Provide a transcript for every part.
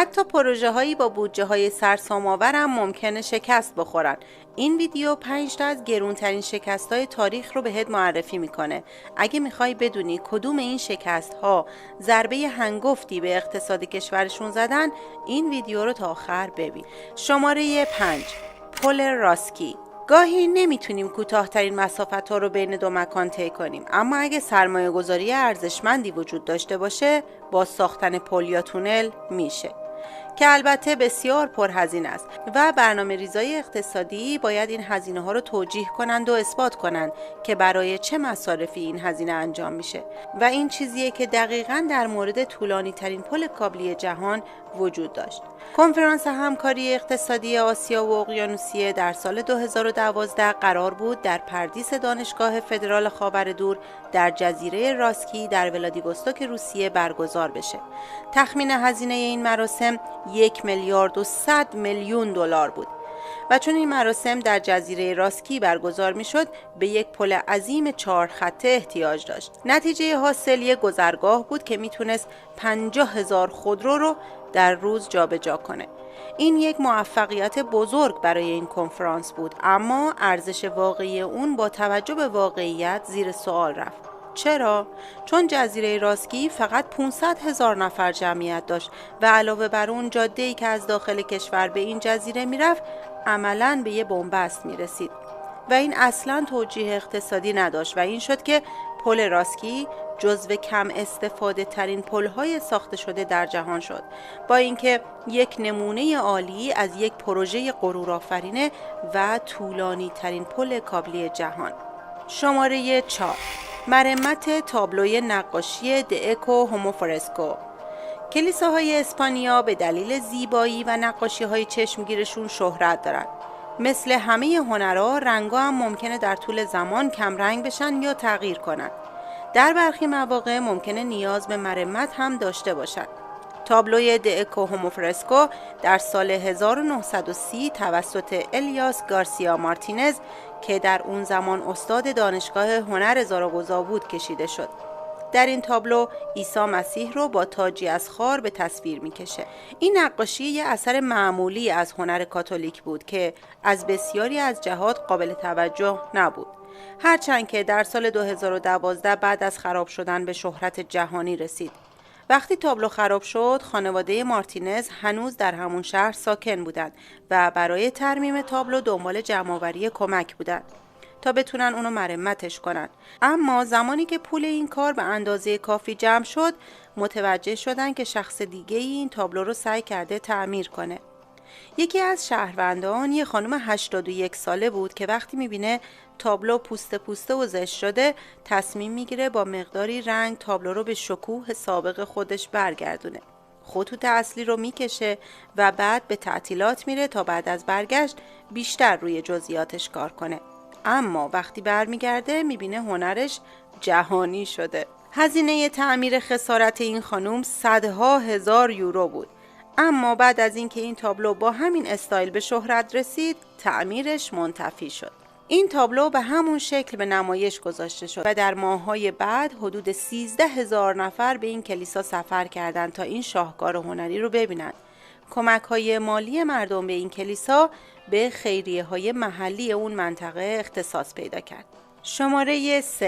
حتی پروژه هایی با بودجه های سرسام‌آور هم ممکنه شکست بخورن. این ویدیو 5 تا از گرونترین شکست های تاریخ رو بهت معرفی میکنه. اگه میخوای بدونی کدوم این شکست ها ضربه هنگفتی به اقتصاد کشورشون زدن، این ویدیو رو تا آخر ببین. شماره 5، پل راسکی. گاهی نمیتونیم کوتاه‌ترین مسافت‌ها رو بین دو مکان طی کنیم، اما اگه سرمایه‌گذاری ارزشمندی وجود داشته باشه، با ساختن پل یا تونل میشه، که البته بسیار پرهزینه است و برنامه‌ریزای اقتصادی باید این هزینه ها رو توجیه کنند و اثبات کنند که برای چه مصارفی این هزینه انجام میشه و این چیزیه که دقیقاً در مورد طولانی ترین پل کابلی جهان وجود داشت. کنفرانس همکاری اقتصادی آسیا و اقیانوسیه در سال 2012 قرار بود در پردیس دانشگاه فدرال خاورمیانه در جزیره راسکی در ولادیوستوک روسیه برگزار بشه. تخمین هزینه این مراسم 1,100,000,000 دلار بود و چون این مراسم در جزیره راسکی برگزار می شد، به یک پل عظیم 4 خطه احتیاج داشت. نتیجه حاصل یک گذرگاه بود که میتونست 50,000 خودرو رو در روز جابجا کنه. این یک موفقیت بزرگ برای این کنفرانس بود، اما ارزش واقعی اون با توجه به واقعیت زیر سوال رفت. چرا؟ چون جزیره راسکی فقط 500,000 نفر جمعیت داشت و علاوه بر اون جاده‌ای که از داخل کشور به این جزیره میرفت عملاً به یه بنبست میرسید و این اصلاً توجیه اقتصادی نداشت و این شد که پل راسکی جزو کم استفاده ترین پل‌های ساخته شده در جهان شد، با اینکه یک نمونه عالی از یک پروژه غرورآفرینه و طولانی ترین پل کابلی جهان. شماره 4، مرمت تابلوی نقاشی دئکو هوموفرسکو. کلیساهای اسپانیا به دلیل زیبایی و نقاشی‌های چشمگیرشون شهرت دارن. مثل همه هنرها، رنگ‌ها هم ممکنه در طول زمان کم رنگ بشن یا تغییر کنن. در برخی مواقع ممکنه نیاز به مرمت هم داشته باشن. تابلوی دئکو هوموفرسکو در سال 1930 توسط الیاس گارسیا مارتینز که در اون زمان استاد دانشگاه هنر زاراگوزا بود کشیده شد. در این تابلو عیسی مسیح رو با تاجی از خار به تصویر میکشه. این نقاشی یه اثر معمولی از هنر کاتولیک بود که از بسیاری از جهات قابل توجه نبود، هرچند که در سال 2012 بعد از خراب شدن به شهرت جهانی رسید. وقتی تابلو خراب شد، خانواده مارتینز هنوز در همون شهر ساکن بودند و برای ترمیم تابلو دنبال جمع‌آوری کمک بودند تا بتونن اونو مرمتش کنن. اما زمانی که پول این کار به اندازه کافی جمع شد، متوجه شدن که شخص دیگه این تابلو رو سعی کرده تعمیر کنه. یکی از شهروندان، یه خانم 81 ساله بود که وقتی میبینه تابلو پوسته پوسته و زشت شده، تصمیم میگیره با مقداری رنگ تابلو رو به شکوه سابق خودش برگردونه. خطوط اصلی رو میکشه و بعد به تعطیلات میره تا بعد از برگشت بیشتر روی جزئیاتش کار کنه. اما وقتی برمیگرده میبینه هنرش جهانی شده. هزینه تعمیر خسارت این خانم صدها هزار یورو بود. اما بعد از اینکه این تابلو با همین استایل به شهرت رسید، تعمیرش منتفی شد. این تابلو به همون شکل به نمایش گذاشته شد و در ماه‌های بعد حدود 13,000 نفر به این کلیسا سفر کردند تا این شاهکار هنری رو ببینند. کمک‌های مالی مردم به این کلیسا به خیریه‌های محلی اون منطقه اختصاص پیدا کرد. شماره 3،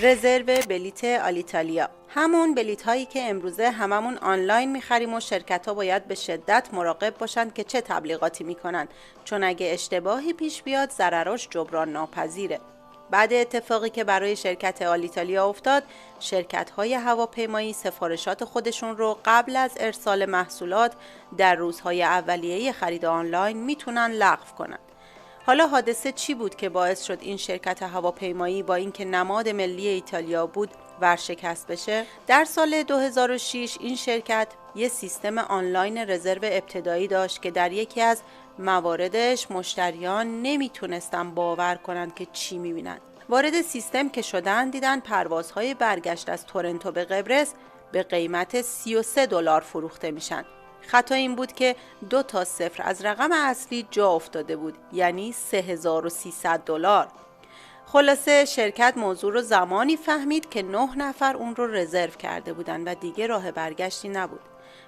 رزرو بلیت آلیتالیا. همون بلیت هایی که امروزه هممون آنلاین میخریم و شرکت ها باید به شدت مراقب باشن که چه تبلیغاتی میکنن، چون اگه اشتباهی پیش بیاد ضرراش جبران ناپذیره. بعد اتفاقی که برای شرکت آلیتالیا افتاد، شرکت های هواپیمایی سفارشات خودشون رو قبل از ارسال محصولات در روزهای اولیه خرید آنلاین میتونن لغو کنن. حالا حادثه چی بود که باعث شد این شرکت هواپیمایی با اینکه نماد ملی ایتالیا بود ورشکست بشه؟ در سال 2006 این شرکت یه سیستم آنلاین رزرو ابتدایی داشت که در یکی از مواردش مشتریان نمیتونستن باور کنن که چی میبینن. وارد سیستم که شدن دیدن پروازهای برگشت از تورنتو به قبرس به قیمت 33 دلار فروخته میشن. خطا این بود که 2 تا صفر از رقم اصلی جا افتاده بود، یعنی 3300 دلار. خلاصه شرکت موضوع رو زمانی فهمید که 9 نفر اون رو رزرو کرده بودن و دیگه راه برگشتی نبود.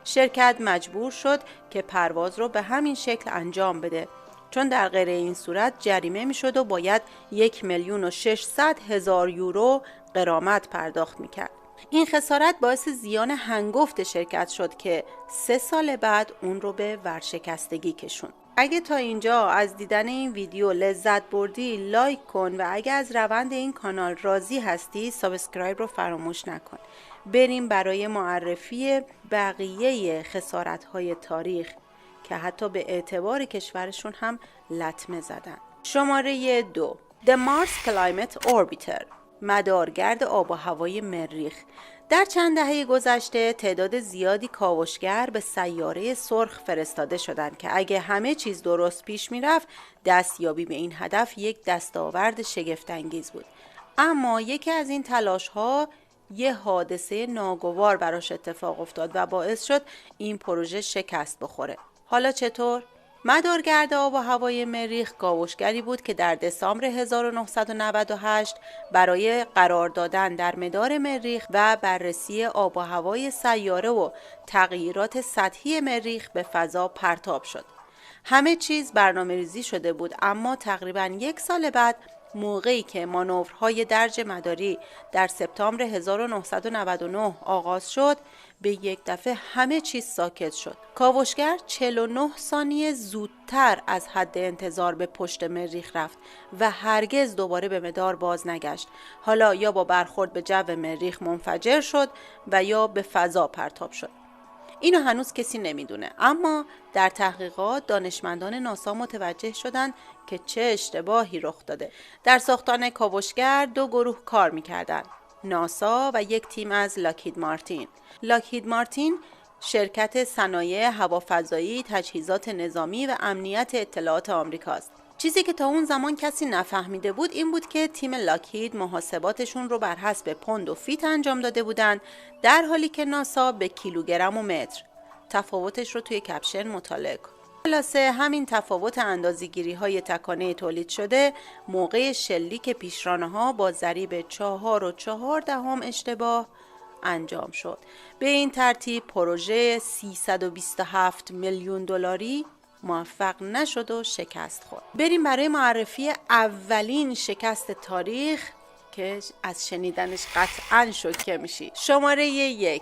شرکت مجبور شد که پرواز رو به همین شکل انجام بده، چون در غیر این صورت جریمه میشد و باید 1,600,000 یورو غرامت پرداخت میکرد. این خسارت باعث زیان هنگفت شرکت شد که 3 سال بعد اون رو به ورشکستگی کشوند. اگه تا اینجا از دیدن این ویدیو لذت بردی لایک کن و اگه از روند این کانال راضی هستی سابسکرایب رو فراموش نکن. بریم برای معرفی بقیه خسارت‌های تاریخ که حتی به اعتبار کشورشون هم لطمه زدن. شماره 2 The Mars Climate Orbiter، مدارگرد آب و هوای مریخ. در چند دهه گذشته تعداد زیادی کاوشگر به سیاره سرخ فرستاده شدند که اگه همه چیز درست پیش میرفت دستیابی به این هدف یک دستاورد شگفت‌انگیز بود. اما یکی از این تلاش‌ها یه حادثه ناگوار براش اتفاق افتاد و باعث شد این پروژه شکست بخوره. حالا چطور؟ مدارگرد آب و هوای مریخ کاوشگری بود که در دسامبر 1998 برای قرار دادن در مدار مریخ و بررسی آب و هوای سیاره و تغییرات سطحی مریخ به فضا پرتاب شد. همه چیز برنامه‌ریزی شده بود، اما تقریباً 1 سال بعد موقعی که مانورهای درج مداری در سپتامبر 1999 آغاز شد، به یک دفعه همه چیز ساکت شد. کاوشگر 49 ثانیه زودتر از حد انتظار به پشت مریخ رفت و هرگز دوباره به مدار باز نگشت. حالا یا با برخورد به جو مریخ منفجر شد و یا به فضا پرتاب شد. اینو هنوز کسی نمیدونه، اما در تحقیقات دانشمندان ناسا متوجه شدند که چه اشتباهی رخ داده. در ساختن کاوشگر 2 گروه کار میکردند، ناسا و یک تیم از لاکهید مارتین. لاکهید مارتین شرکت صنایع هوافضایی، تجهیزات نظامی و امنیت اطلاعات آمریکاست. چیزی که تا اون زمان کسی نفهمیده بود این بود که تیم لاکهید محاسباتشون رو بر حسب پوند و فیت انجام داده بودن، در حالی که ناسا به کیلوگرم و متر. تفاوتش رو توی کپشن مطالعه کن. خلاصه همین تفاوت اندازه‌گیری‌های تکانه تولید شده موقع شلیک پیشرانه‌ها با ضریب 4.4 اشتباه انجام شد. به این ترتیب پروژه 327 میلیون دلاری موفق نشد و شکست خورد. بریم برای معرفی اولین شکست تاریخ که از شنیدنش قطعاً شوکه میشی. شماره 1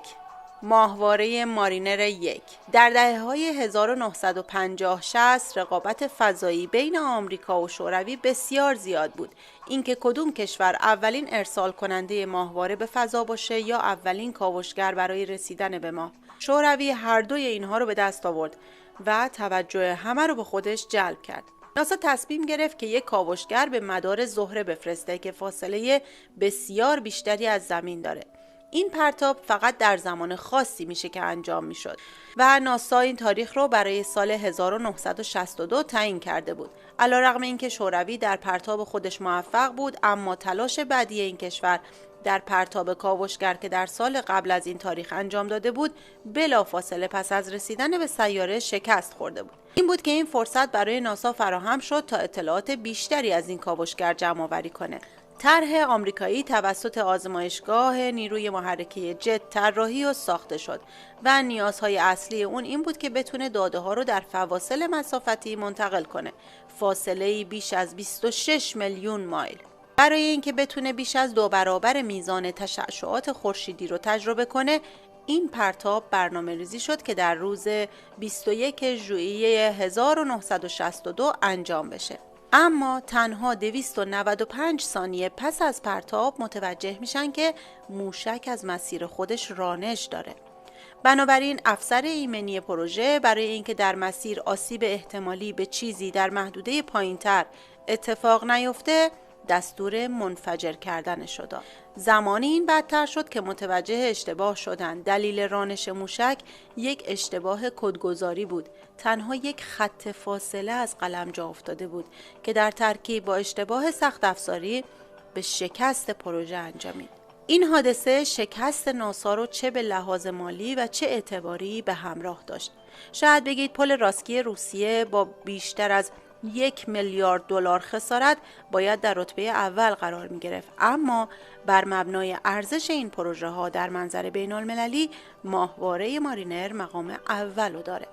ماهواره مارینر 1. در دهه‌های 1950-60 رقابت فضایی بین آمریکا و شوروی بسیار زیاد بود. اینکه کدوم کشور اولین ارسال کننده ماهواره به فضا باشه یا اولین کاوشگر برای رسیدن به ماه. شوروی هر دوی اینها رو به دست آورد و توجه همه رو به خودش جلب کرد. ناسا تصمیم گرفت که یک کاوشگر به مدار زهره بفرسته که فاصله بسیار بیشتری از زمین داره. این پرتاب فقط در زمان خاصی میشه که انجام میشد و ناسا این تاریخ رو برای سال 1962 تعیین کرده بود. علیرغم اینکه شوروی در پرتاب خودش موفق بود، اما تلاش بعدی این کشور در پرتاب کاوشگر که در سال قبل از این تاریخ انجام داده بود بلافاصله پس از رسیدن به سیاره شکست خورده بود. این بود که این فرصت برای ناسا فراهم شد تا اطلاعات بیشتری از این کاوشگر جمع آوری کنه. طرح آمریکایی توسط آزمایشگاه نیروی محرکه جت طراحی و ساخته شد و نیازهای اصلی اون این بود که بتونه داده ها رو در فواصل مسافتی منتقل کنه، فاصله بیش از 26 میلیون مایل. برای اینکه بتونه بیش از 2 برابر میزان تشعشعات خورشیدی رو تجربه کنه، این پرتاب برنامه‌ریزی شد که در روز 21 ژوئیه 1962 انجام بشه. اما تنها 295 ثانیه پس از پرتاب متوجه میشن که موشک از مسیر خودش رانش داره. بنابراین افسر ایمنی پروژه برای اینکه در مسیر آسیب احتمالی به چیزی در محدوده پایین‌تر اتفاق نیفته دستور منفجر کردنش داد. زمانی این بدتر شد که متوجه اشتباه شدن. دلیل رانش موشک یک اشتباه کدگذاری بود. تنها یک خط فاصله از قلم جا افتاده بود که در ترکیب با اشتباه سخت افزاری به شکست پروژه انجامید. این حادثه شکست ناسا رو چه به لحاظ مالی و چه اعتباری به همراه داشت. شاید بگید پل راسکی روسیه با بیشتر از 1 میلیارد دلار خسارت باید در رتبه اول قرار می گرفت، اما بر مبنای ارزش این پروژه ها در منظر بین المللی ماهواره مارینر مقام اولو داره.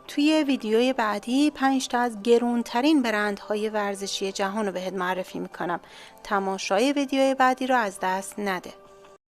توی ویدیوی بعدی 5 تا از گرونترین برندهای ورزشی جهان رو بهت معرفی میکنم. تماشای ویدیوی بعدی رو از دست نده.